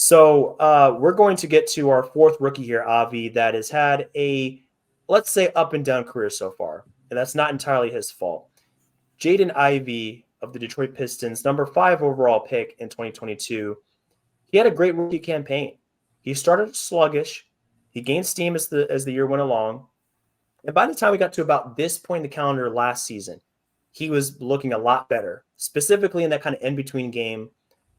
So we're going to get to our fourth rookie here, Avi, that has had a, let's say, up and down career so far. And that's not entirely his fault. Jaden Ivey of the Detroit Pistons, number 5 overall pick in 2022. He had a great rookie campaign. He started sluggish. He gained steam as the year went along. And by the time we got to about this point in the calendar last season, he was looking a lot better, specifically in that kind of in-between game,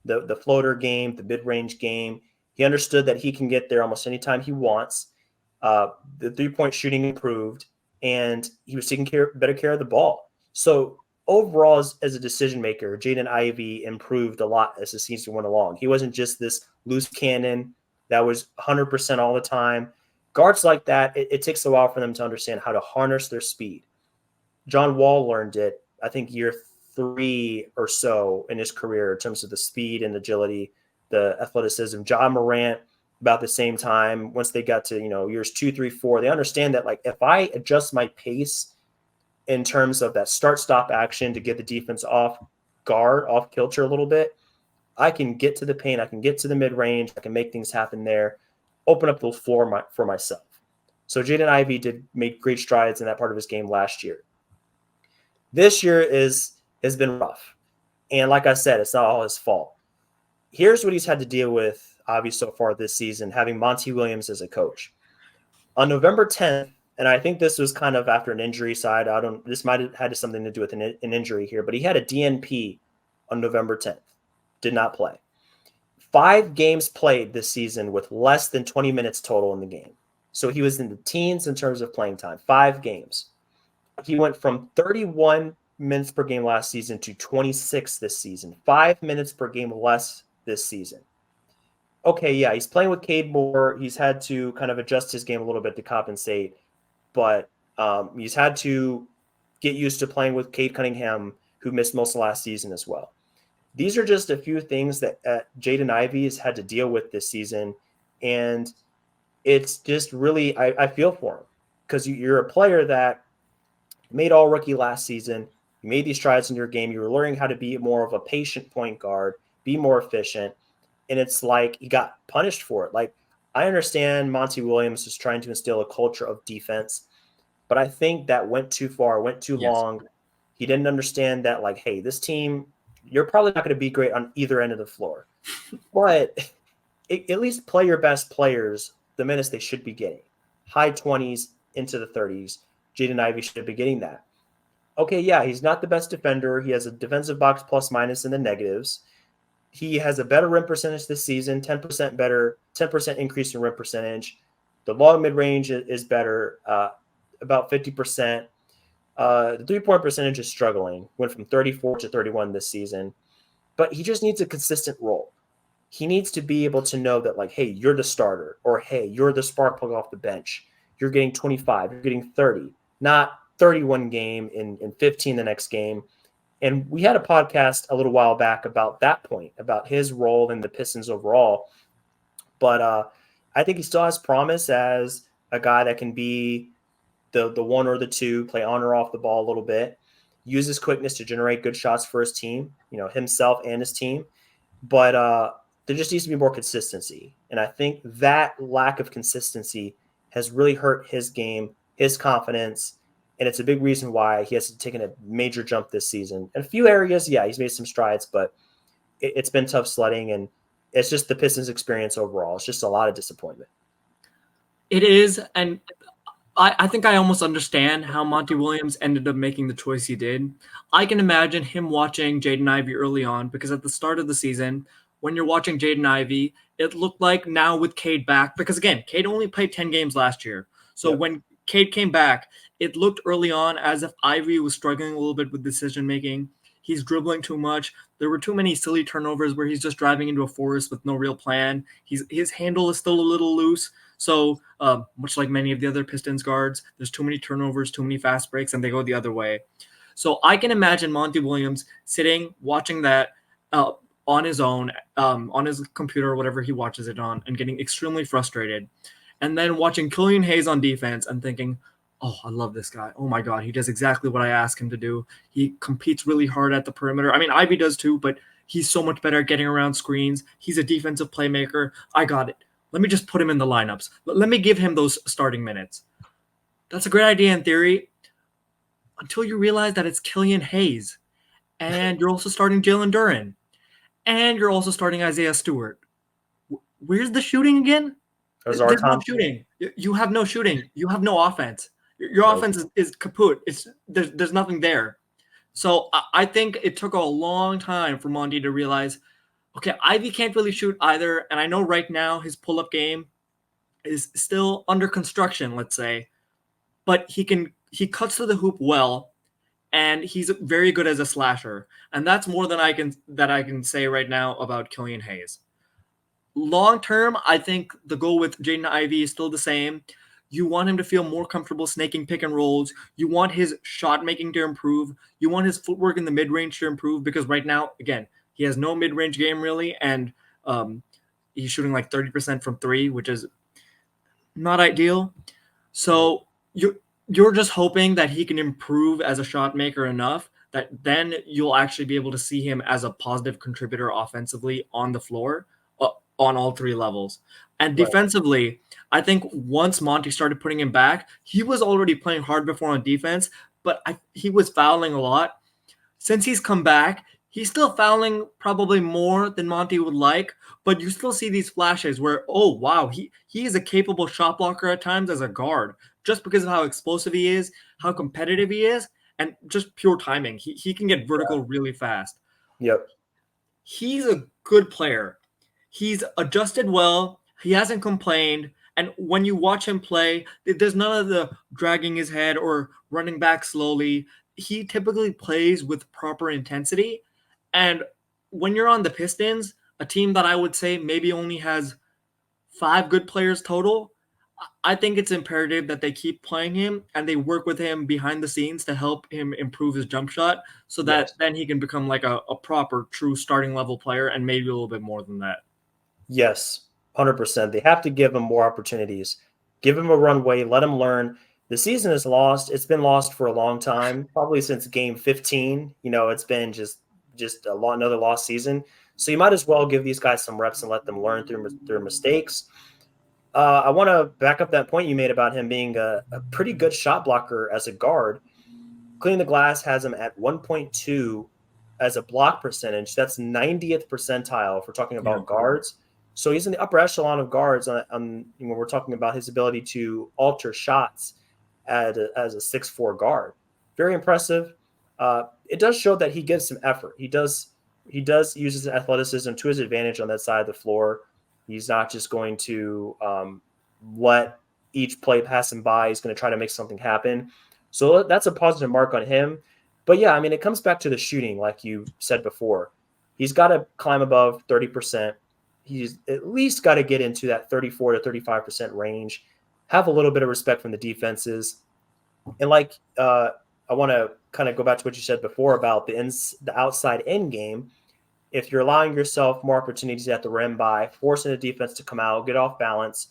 the floater game, the mid-range game. He understood that he can get there almost anytime he wants. The three-point shooting improved, and he was taking better care of the ball. So overall, as a decision maker, Jaden Ivey improved a lot as the season went along. He wasn't just this loose cannon that was 100% all the time. Guards like that, it takes a while for them to understand how to harness their speed. John Wall learned it, I think, year 3 or so in his career in terms of the speed and agility, the athleticism. Ja Morant, about the same time, once they got to, years 2, 3, 4, they understand that, like, if I adjust my pace in terms of that start-stop action to get the defense off kilter a little bit, I can get to the paint, I can get to the mid-range, I can make things happen there, open up the floor for myself. So Jaden Ivey made great strides in that part of his game last year. This year has been rough. And like I said, it's not all his fault. Here's what he's had to deal with, obviously, so far this season, having Monty Williams as a coach. On November 10th, and I think this was kind of after an injury side. This might have had something to do with an injury here, but he had a DNP on November 10th. Did not play. 5 games played this season with less than 20 minutes total in the game. So he was in the teens in terms of playing time. 5 games. He went from 31 minutes per game last season to 26 this season. 5 minutes per game less this season. Okay, yeah, he's playing with Cade more. He's had to kind of adjust his game a little bit to compensate. But he's had to get used to playing with Cade Cunningham, who missed most of last season as well. These are just a few things that Jaden Ivey has had to deal with this season. And it's just really, I feel for him, because you're a player that made all rookie last season. You made these strides in your game. You were learning how to be more of a patient point guard, be more efficient. And it's like he got punished for it. Like, I understand Monty Williams is trying to instill a culture of defense, but I think that went too far, went too long. He didn't understand that, like, hey, this team, you're probably not going to be great on either end of the floor, but at least play your best players the minutes they should be getting. High 20s into the 30s. Jaden Ivey should be getting that. Okay, yeah, he's not the best defender. He has a defensive box plus minus in the negatives. He has a better rim percentage this season, 10% better, 10% increase in rim percentage. The long mid-range is better, about 50%. The three-point percentage is struggling, went from 34 to 31 this season. But he just needs a consistent role. He needs to be able to know that, like, hey, you're the starter, or hey, you're the spark plug off the bench. You're getting 25, you're getting 30, not 31 game in 15 the next game. And we had a podcast a little while back about that point, about his role in the Pistons overall. But I think he still has promise as a guy that can be the one or the two, play on or off the ball a little bit, use his quickness to generate good shots for his team, himself and his team. But there just needs to be more consistency. And I think that lack of consistency has really hurt his game, his confidence. And it's a big reason why he has taken a major jump this season. In a few areas, yeah, he's made some strides, but it's been tough sledding. And it's just the Pistons experience overall. It's just a lot of disappointment. It is. And I think I almost understand how Monty Williams ended up making the choice he did. I can imagine him watching Jaden Ivey early on, because at the start of the season, when you're watching Jaden Ivey, it looked like now with Cade back, because again, Cade only played 10 games last year. So when Cade came back, it looked early on as if Ivey was struggling a little bit with decision-making. He's dribbling too much. There were too many silly turnovers where he's just driving into a forest with no real plan. His handle is still a little loose. So much like many of the other Pistons guards, there's too many turnovers, too many fast breaks, and they go the other way. So I can imagine Monty Williams sitting, watching that on his own, on his computer or whatever he watches it on, and getting extremely frustrated. And then watching Killian Hayes on defense and thinking, oh, I love this guy. Oh, my God, he does exactly what I ask him to do. He competes really hard at the perimeter. I mean, Ivy does too, but He's so much better at getting around screens. He's a defensive playmaker. I got it. Let me just put him in the lineups. Let me give him those starting minutes. That's a great idea in theory until you realize that it's Killian Hayes. And you're also starting Jalen Duren. And you're also starting Isaiah Stewart. Where's the shooting again? Ozar There's no Thompson. shooting. You have no shooting. You have no offense. Your Nope. offense is kaput. There's nothing there. So I think it took a long time for Monty to realize, okay, Ivy can't really shoot either. And I know right now his pull-up game is still under construction, let's say, but he cuts to the hoop well, and he's very good as a slasher. And that's more than I can say right now about Killian Hayes. Long term, I think the goal with Jaden Ivey is still the same. You want him to feel more comfortable snaking pick and rolls. You want his shot making to improve. You want his footwork in the mid range to improve because right now, again, he has no mid range game really, and he's shooting like 30% from three, which is not ideal. So you're just hoping that he can improve as a shot maker enough that then you'll actually be able to see him as a positive contributor offensively on the floor on all three levels. And Right. defensively, I think once Monty started putting him back, he was already playing hard before on defense, but he was fouling a lot. Since he's come back, he's still fouling probably more than Monty would like, but you still see these flashes where, oh wow, he is a capable shot blocker at times as a guard, just because of how explosive he is, how competitive he is, and just pure timing. He can get vertical really fast. Yep. He's a good player. He's adjusted well. He hasn't complained. And when you watch him play, there's none of the dragging his head or running back slowly. He typically plays with proper intensity. And when you're on the Pistons, a team that I would say maybe only has 5 good players total, I think it's imperative that they keep playing him and they work with him behind the scenes to help him improve his jump shot so that Yes. then he can become like a proper, true starting level player and maybe a little bit more than that. Yes. 100%. They have to give him more opportunities. Give him a runway. Let him learn. The season is lost. It's been lost for a long time, probably since game 15. It's been just another lost season. So you might as well give these guys some reps and let them learn through their mistakes. I want to back up that point you made about him being a pretty good shot blocker as a guard. Cleaning the Glass has him at 1.2 as a block percentage. That's 90th percentile if we're talking Yeah. about guards. So he's in the upper echelon of guards when we're talking about his ability to alter shots as a 6'4" guard. Very impressive. It does show that he gives some effort. He does use his athleticism to his advantage on that side of the floor. He's not just going to let each play pass him by. He's going to try to make something happen. So that's a positive mark on him. But yeah, I mean, it comes back to the shooting, like you said before. He's got to climb above 30%. He's at least got to get into that 34 to 35% range, have a little bit of respect from the defenses. And I want to kind of go back to what you said before about the outside end game. If you're allowing yourself more opportunities at the rim by forcing the defense to come out, get off balance,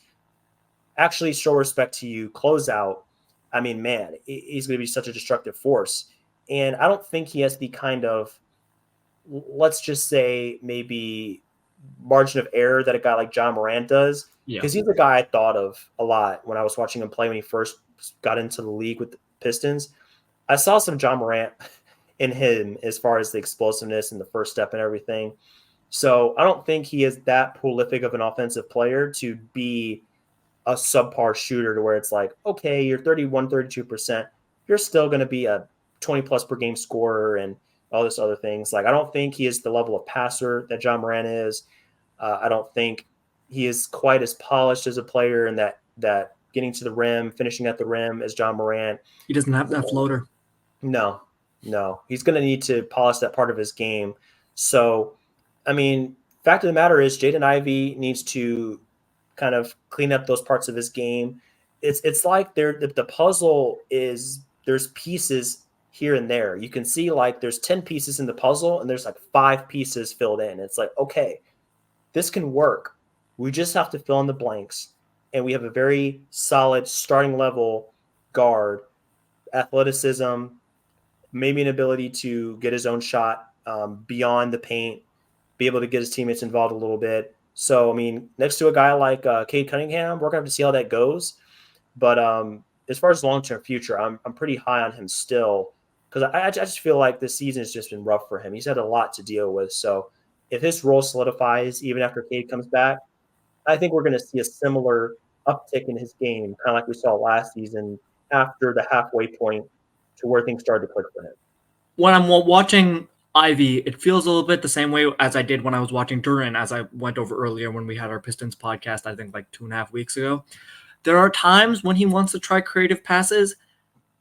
actually show respect to you, close out, I mean, man, he's going to be such a destructive force. And I don't think he has the kind of, let's just say, maybe margin of error that a guy like John Morant does. Yeah. Because he's a guy I thought of a lot when I was watching him play when he first got into the league with the Pistons. I saw some John Morant in him as far as the explosiveness and the first step and everything. So I don't think he is that prolific of an offensive player to be a subpar shooter to where it's like, okay, you're 31, 32%. You're still going to be a 20 plus per game scorer and all this other things. Like, I don't think he is the level of passer that John Moran is. I don't think he is quite as polished as a player and that getting to the rim, finishing at the rim as John Moran. He doesn't have that floater. No. He's going to need to polish that part of his game. So, I mean, fact of the matter is Jaden Ivey needs to kind of clean up those parts of his game. It's like the puzzle is there's pieces here and there. You can see like there's 10 pieces in the puzzle and there's like 5 pieces filled in. It's like, okay, this can work. We just have to fill in the blanks. And we have a very solid starting level guard, athleticism, maybe an ability to get his own shot beyond the paint. be able to get his teammates involved a little bit. So, I mean, next to a guy like Cade Cunningham, we're going to have to see how that goes. But as far as long-term future, I'm pretty high on him still because I just feel like this season has just been rough for him. He's had a lot to deal with. So if his role solidifies even after Cade comes back, I think we're going to see a similar uptick in his game, kind of like we saw last season after the halfway point to where things started to click for him. When I'm watching Ivy, it feels a little bit the same way as I did when I was watching Duran, as I went over earlier when we had our Pistons podcast, I think like 2.5 weeks ago. There are times when he wants to try creative passes,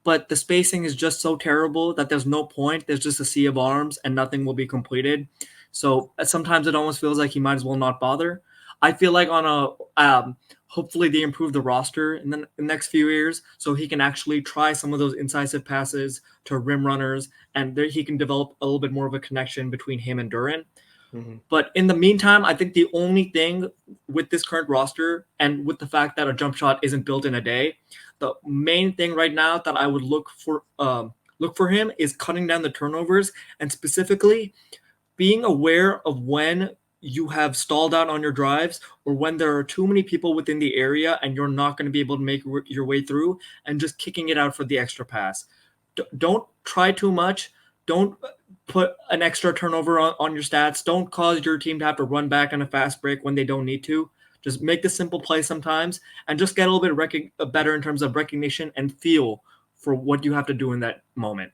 but the spacing is just so terrible that there's no point. There's just a sea of arms and nothing will be completed. So sometimes it almost feels like he might as well not bother. I feel like on a hopefully they improve the roster in the next few years so he can actually try some of those incisive passes to rim runners and there he can develop a little bit more of a connection between him and Duran. Mm-hmm. But in the meantime, I think the only thing with this current roster and with the fact that a jump shot isn't built in a day, the main thing right now that I would look for him is cutting down the turnovers and specifically being aware of when you have stalled out on your drives or when there are too many people within the area and you're not going to be able to make your way through and just kicking it out for the extra pass. Don't try too much. Don't put an extra turnover on your stats. Don't cause your team to have to run back on a fast break when they don't need to. Just make the simple play sometimes and just get a little bit better in terms of recognition and feel for what you have to do in that moment.